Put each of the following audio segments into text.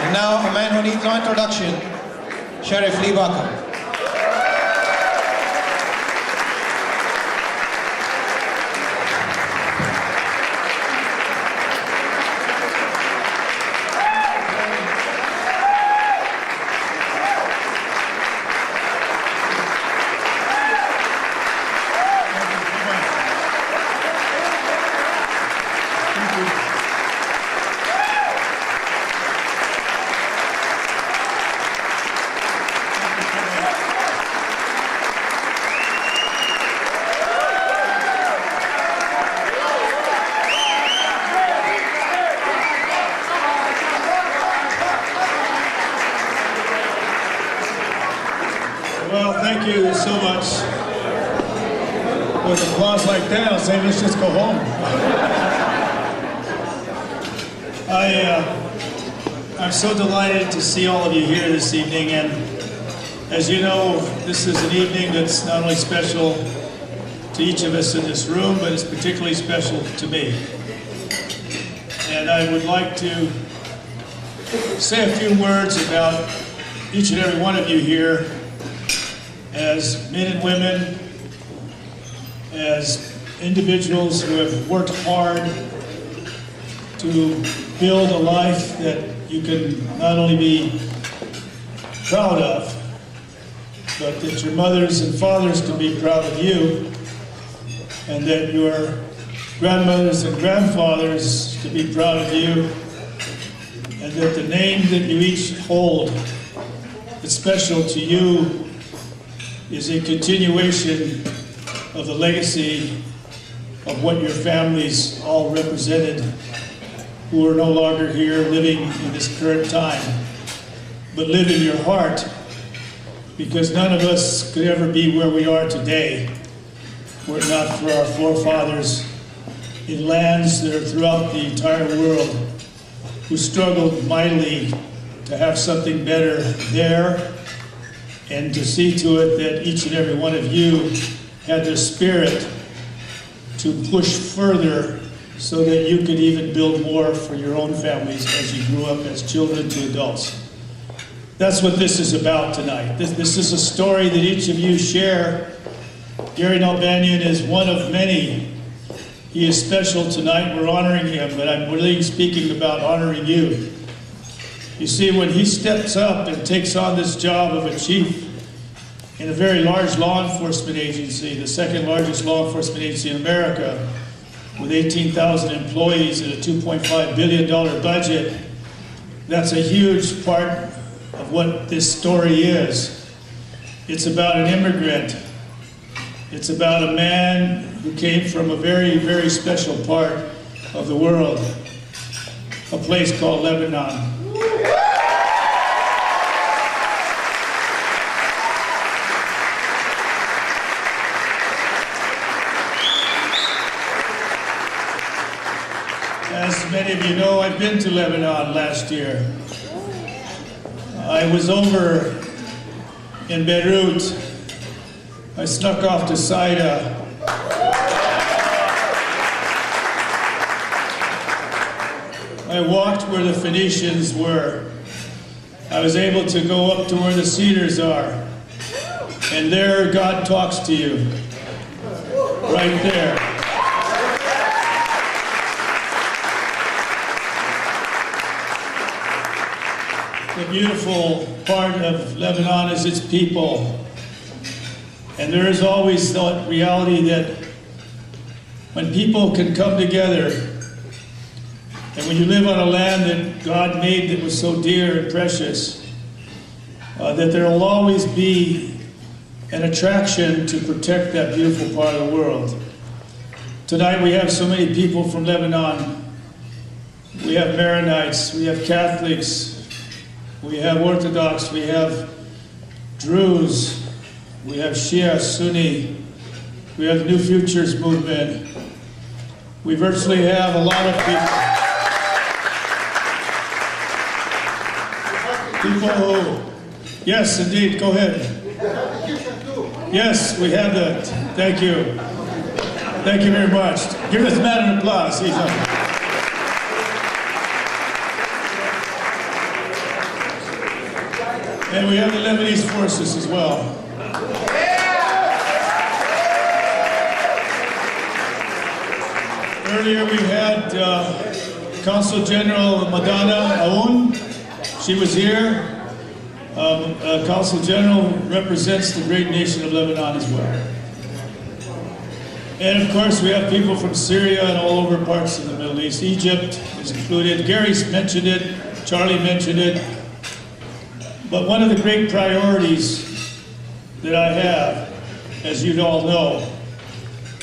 And now, a man who needs no introduction, Sheriff Lee Baca. Well, thank you so much. With applause like that, I'll say let's just go home. I'm so delighted to see all of you here this evening, and as you know, this is an evening that's not only special to each of us in this room, but it's particularly special to me. And I would like to say a few words about each and every one of you here as men and women, as individuals who have worked hard to build a life that you can not only be proud of, but that your mothers and fathers can be proud of you, and that your grandmothers and grandfathers can be proud of you, and that the name that you each hold that's special to you is a continuation of the legacy of what your families all represented, who are no longer here living in this current time, but live in your heart, because none of us could ever be where we are today were it not for our forefathers in lands that are throughout the entire world who struggled mightily to have something better there, and to see to it that each and every one of you had the spirit to push further so that you could even build more for your own families as you grew up as children to adults. That's what this is about tonight. This is a story that each of you share. Gary Nalbandian is one of many. He is special tonight. We're honoring him, but I'm really speaking about honoring you. You see, when he steps up and takes on this job of a chief in a very large law enforcement agency, the second largest law enforcement agency in America, with 18,000 employees and a $2.5 billion budget, that's a huge part of what this story is. It's about an immigrant. It's about a man who came from a very, very special part of the world, a place called Lebanon. As many of you know, I've been to Lebanon last year. I was over in Beirut. I snuck off to Saida. I walked where the Phoenicians were. I was able to go up to where the cedars are. And there God talks to you. Right there. The beautiful part of Lebanon is its people. And there is always the reality that when people can come together, and when you live on a land that God made that was so dear and precious, that there will always be an attraction to protect that beautiful part of the world. Tonight we have so many people from Lebanon. We have Maronites, we have Catholics, we have Orthodox, we have Druze, we have Shia, Sunni, we have the New Futures movement. We virtually have a lot of people who, yes, indeed, go ahead. Yes, we have that. Thank you. Thank you very much. Give this man an applause. He's up. And we have the Lebanese forces as well. Earlier we had Consul General Madana Aoun. She was here. Consul General represents the great nation of Lebanon as well. And of course we have people from Syria and all over parts of the Middle East. Egypt is included. Gary's mentioned it. Charlie mentioned it. But one of the great priorities that I have, as you all know,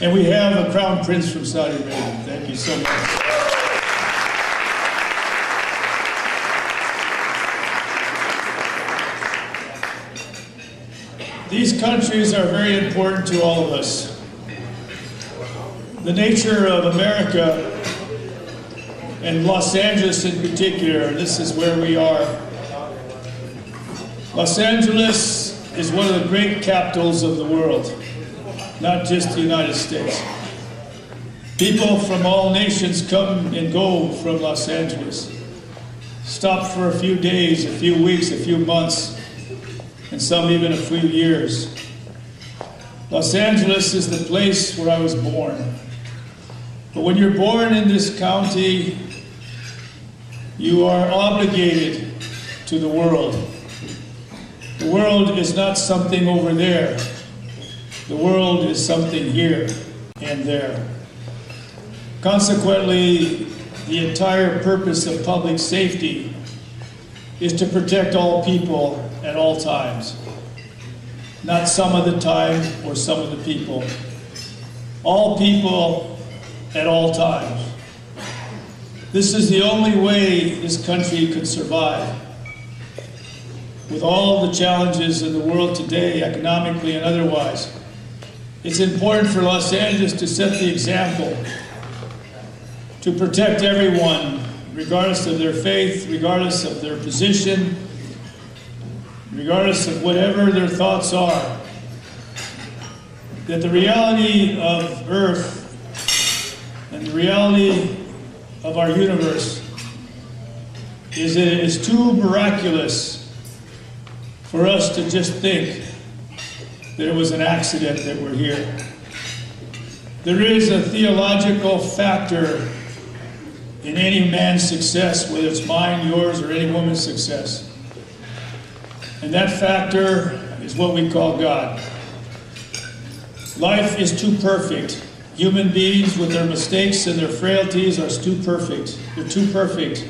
and we have a crown prince from Saudi Arabia. Thank you so much. These countries are very important to all of us. The nature of America, and Los Angeles in particular, this is where we are. Los Angeles is one of the great capitals of the world, not just the United States. People from all nations come and go from Los Angeles, stop for a few days, a few weeks, a few months, and some even a few years. Los Angeles is the place where I was born. But when you're born in this county, you are obligated to the world. The world is not something over there. The world is something here and there. Consequently, the entire purpose of public safety is to protect all people at all times. Not some of the time or some of the people. All people at all times. This is the only way this country could survive. With all the challenges in the world today, economically and otherwise, it's important for Los Angeles to set the example, to protect everyone, regardless of their faith, regardless of their position, regardless of whatever their thoughts are. That the reality of Earth and the reality of our universe is that it is too miraculous for us to just think that it was an accident that we're here. There is a theological factor in any man's success, whether it's mine, yours, or any woman's success. And that factor is what we call God. Life is too perfect. Human beings with their mistakes and their frailties are too perfect. They're too perfect.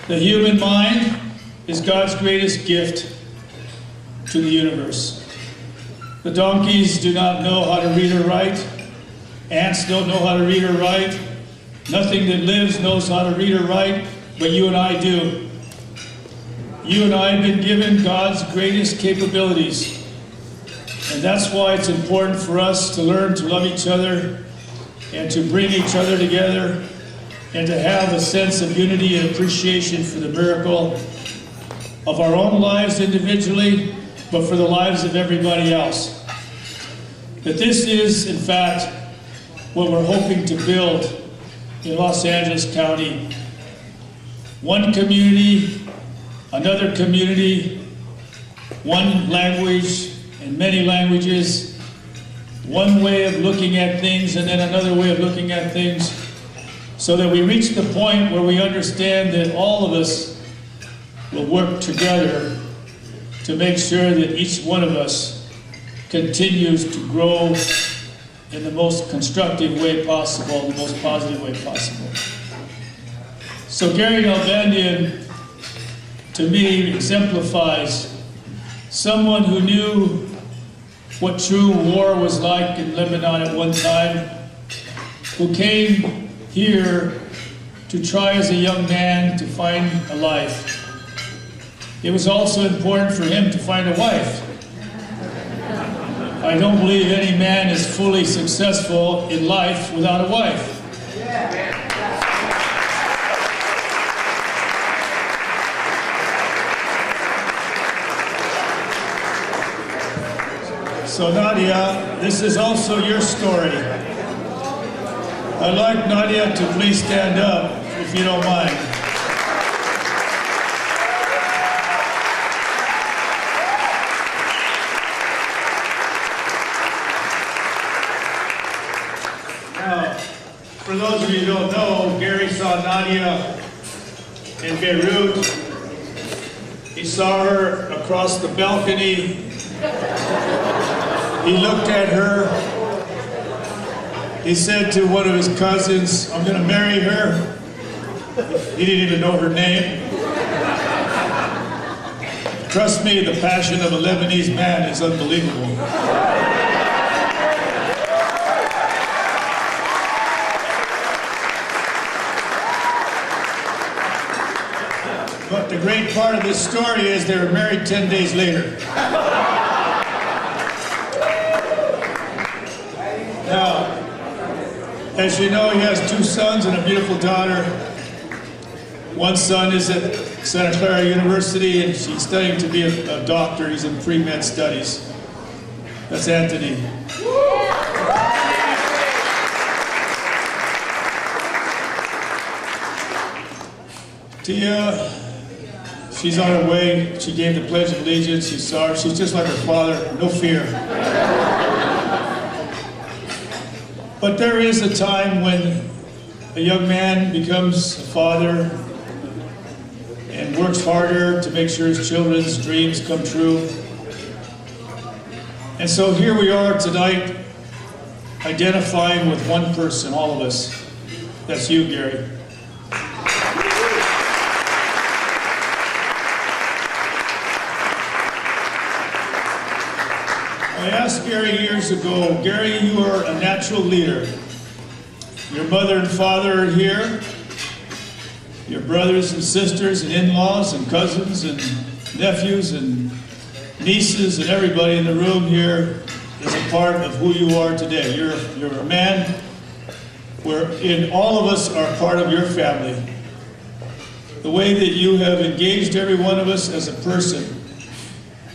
The human mind is God's greatest gift to the universe. The donkeys do not know how to read or write. Ants don't know how to read or write. Nothing that lives knows how to read or write, but you and I do. You and I have been given God's greatest capabilities. And that's why it's important for us to learn to love each other and to bring each other together and to have a sense of unity and appreciation for the miracle of our own lives individually, but for the lives of everybody else. That this is, in fact, what we're hoping to build in Los Angeles County. One community, another community, one language and many languages, one way of looking at things and then another way of looking at things, so that we reach the point where we understand that all of us will work together to make sure that each one of us continues to grow in the most constructive way possible, the most positive way possible. So Gary Nalbandian, to me, exemplifies someone who knew what true war was like in Lebanon at one time, who came here to try as a young man to find a life. It was also important for him to find a wife. I don't believe any man is fully successful in life without a wife. So Nadia, this is also your story. I'd like Nadia to please stand up, if you don't mind. For those of you who don't know, Gary saw Nadia in Beirut. He saw her across the balcony. He looked at her. He said to one of his cousins, "I'm going to marry her." He didn't even know her name. Trust me, the passion of a Lebanese man is unbelievable. But the great part of this story is they were married 10 days later. Now, as you know, he has 2 sons and a beautiful daughter. One son is at Santa Clara University, and she's studying to be a doctor. He's in pre-med studies. That's Anthony. Tia, she's on her way. She gave the Pledge of Allegiance. You saw her. She's just like her father, no fear. But there is a time when a young man becomes a father and works harder to make sure his children's dreams come true. And so here we are tonight, identifying with one person, all of us. That's you, Gary. I asked Gary years ago, "Gary, you are a natural leader. Your mother and father are here. Your brothers and sisters and in-laws and cousins and nephews and nieces and everybody in the room here is a part of who you are today. You're a man wherein all of us are part of your family. The way that you have engaged every one of us as a person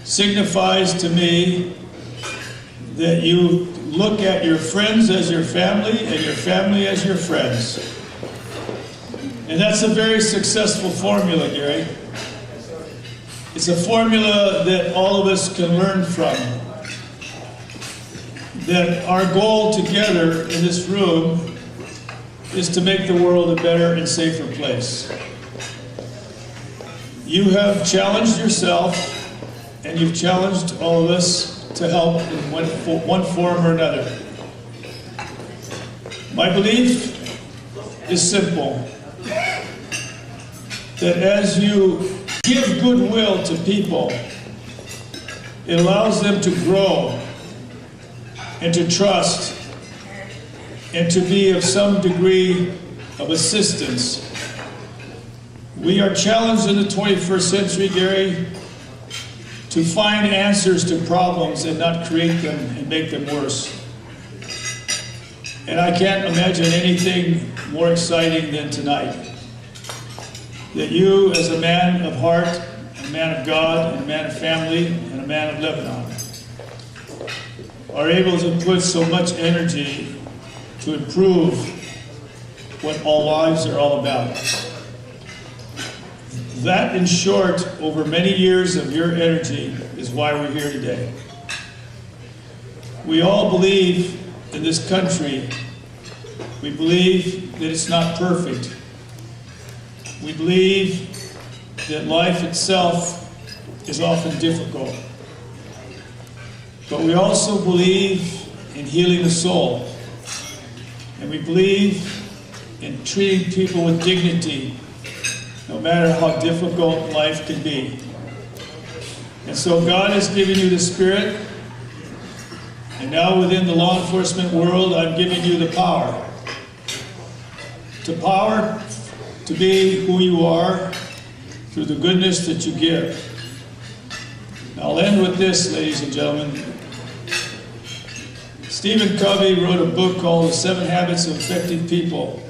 signifies to me that you look at your friends as your family and your family as your friends. And that's a very successful formula, Gary. It's a formula that all of us can learn from. That our goal together in this room is to make the world a better and safer place. You have challenged yourself, and you've challenged all of us to help in one form or another. My belief is simple, that as you give goodwill to people, it allows them to grow and to trust and to be of some degree of assistance. We are challenged in the 21st century, Gary, to find answers to problems and not create them and make them worse. And I can't imagine anything more exciting than tonight. That you, as a man of heart, a man of God, and a man of family, and a man of Lebanon, are able to put so much energy to improve what all lives are all about. That, in short, over many years of your energy, is why we're here today. We all believe in this country. We believe that it's not perfect. We believe that life itself is often difficult. But we also believe in healing the soul. And we believe in treating people with dignity, no matter how difficult life can be. And so God has given you the Spirit, and now within the law enforcement world, I'm giving you the power. Power to be who you are through the goodness that you give. Now, I'll end with this, ladies and gentlemen. Stephen Covey wrote a book called The 7 Habits of Effective People.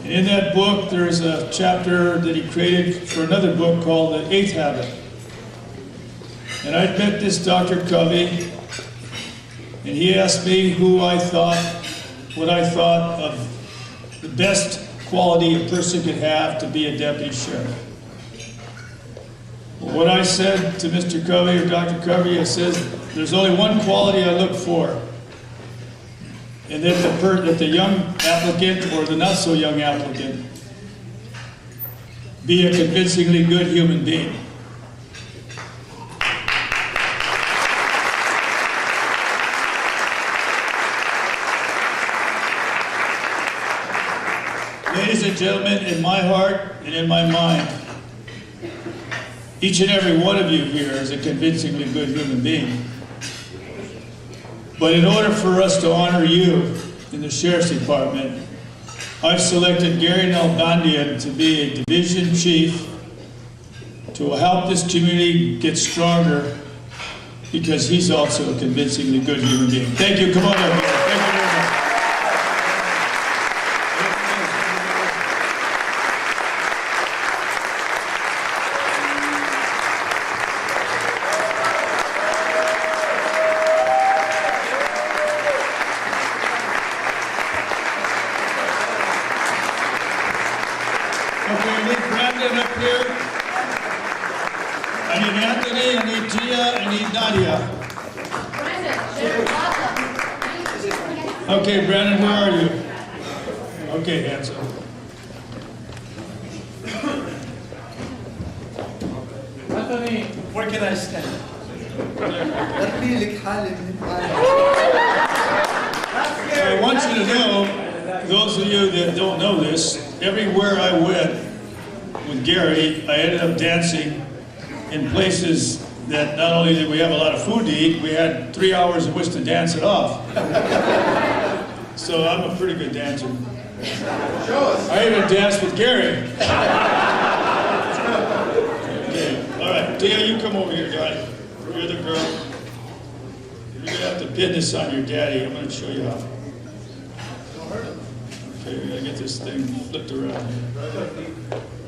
And in that book, there is a chapter that he created for another book called The 8th Habit. And I met this Dr. Covey, and he asked me what I thought of the best quality a person could have to be a deputy sheriff. Well, what I said to Mr. Covey, or Dr. Covey, I said, there's only one quality I look for. and that the young applicant or the not so young applicant be a convincingly good human being. Ladies and gentlemen, in my heart and in my mind, each and every one of you here is a convincingly good human being. But in order for us to honor you in the Sheriff's Department, I've selected Gary Nalbandian to be a division chief to help this community get stronger because he's also a convincingly good human being. Thank you. Come on up here. Thank you very much. Okay, I need Brandon up here. I need Anthony, I need Tia, I need Nadia. Okay, Brandon, where are you? Okay, hands up. Anthony, where can I stand? I want you to know, those of you that don't know this, everywhere I went with Gary, I ended up dancing in places that not only did we have a lot of food to eat, we had 3 hours in which to dance it off. So I'm a pretty good dancer. I even danced with Gary. Okay, all right, Tia, you come over here, guy. You're the girl. You're gonna have to pin this on your daddy. I'm gonna show you how. Okay, we gotta get this thing flipped around here.